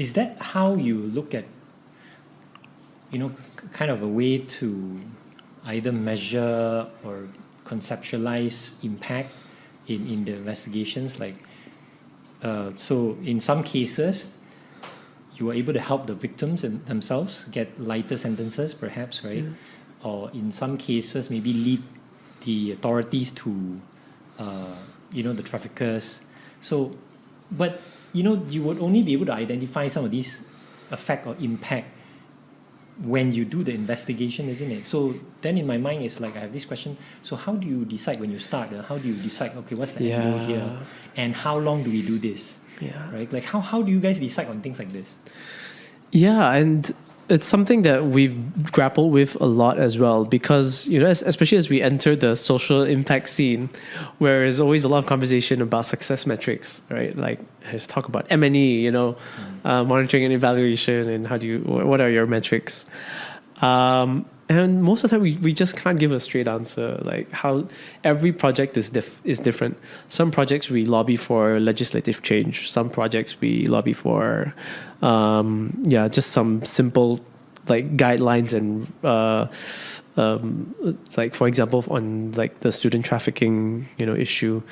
is that how you look at, kind of a way to either measure or conceptualize impact in the investigations? Like, so in some cases, you were able to help the victims themselves get lighter sentences, perhaps, right? Or in some cases, maybe lead the authorities to, the traffickers. So, but, you would only be able to identify some of these effect or impact when you do the investigation, isn't it? So then in my mind, it's like I have this question. So how do you decide when you start? How do you decide, okay, what's the angle here? And how long do we do this? Yeah. Right? Like how do you guys decide on things like this? Yeah, and it's something that we've grappled with a lot as well, because, especially as we enter the social impact scene, where there's always a lot of conversation about success metrics, right? Like, let's talk about M&E, monitoring and evaluation, and what are your metrics? And most of the time, we just can't give a straight answer. Like, how every project is different. Some projects we lobby for legislative change. Some projects we lobby for, just some simple like guidelines and like, for example, on like the student trafficking issue.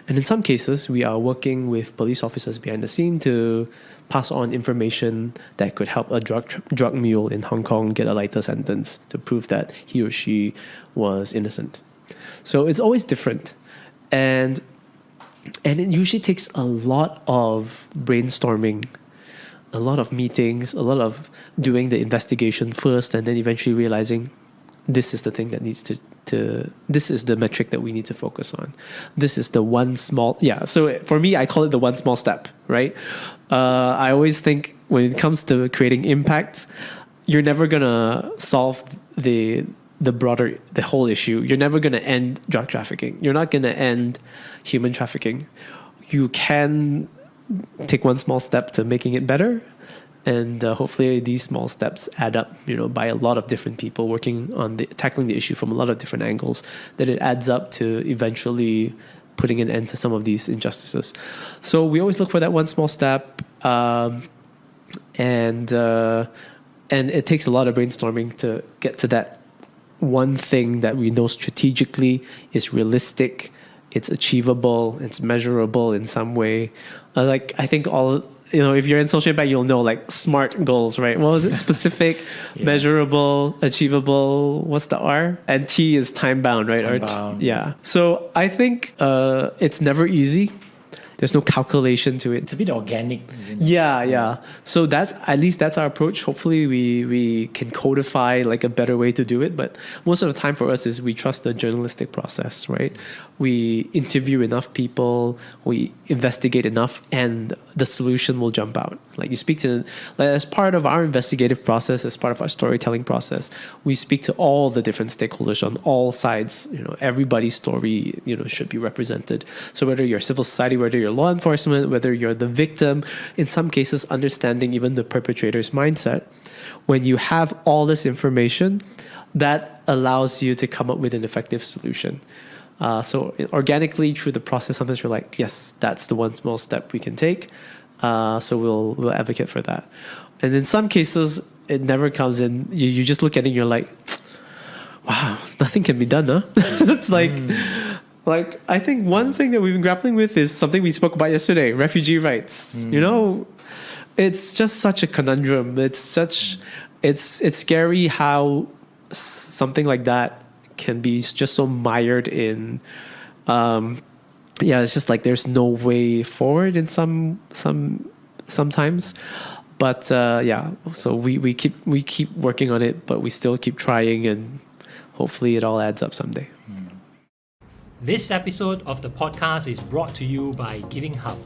And in some cases, we are working with police officers behind the scene to pass on information that could help a drug mule in Hong Kong get a lighter sentence to prove that he or she was innocent. So it's always different. And it usually takes a lot of brainstorming, a lot of meetings, a lot of doing the investigation first, and then eventually realizing this is the thing that needs to this is the metric that we need to focus on. This is the one small, so for me, I call it the one small step, right? I always think when it comes to creating impact, you're never going to solve the whole issue. You're never going to end drug trafficking. You're not going to end human trafficking. You can take one small step to making it better. And hopefully these small steps add up, by a lot of different people working on tackling the issue from a lot of different angles, that it adds up to eventually putting an end to some of these injustices. So we always look for that one small step, and it takes a lot of brainstorming to get to that one thing that we know strategically is realistic, it's achievable, it's measurable in some way. I think if you're in social impact, you'll know like SMART goals, right? Well, is it specific, measurable, achievable? What's the R? And T is time bound, right? Time bound. Yeah. So I think it's never easy. There's no calculation to it. It's a bit organic. Yeah. So that's our approach. Hopefully we can codify like a better way to do it. But most of the time for us is we trust the journalistic process, right? We interview enough people, we investigate enough, and the solution will jump out. Like, you speak to, as part of our investigative process, as part of our storytelling process, we speak to all the different stakeholders on all sides. Everybody's story, should be represented. So whether you're civil society, whether you're law enforcement, whether you're the victim, in some cases understanding even the perpetrator's mindset, when you have all this information, that allows you to come up with an effective solution. So organically through the process, sometimes we're like, yes, that's the one small step we can take. So we'll advocate for that. And in some cases, it never comes in. You just look at it and you're like, wow, nothing can be done, huh? It's like I think one thing that we've been grappling with is something we spoke about yesterday, refugee rights. It's just such a conundrum. It's scary how something like that can be just so mired in it's just like there's no way forward in sometimes. But so we keep working on it, but we still keep trying, and hopefully it all adds up someday. This episode of the podcast is brought to you by Giving Hub.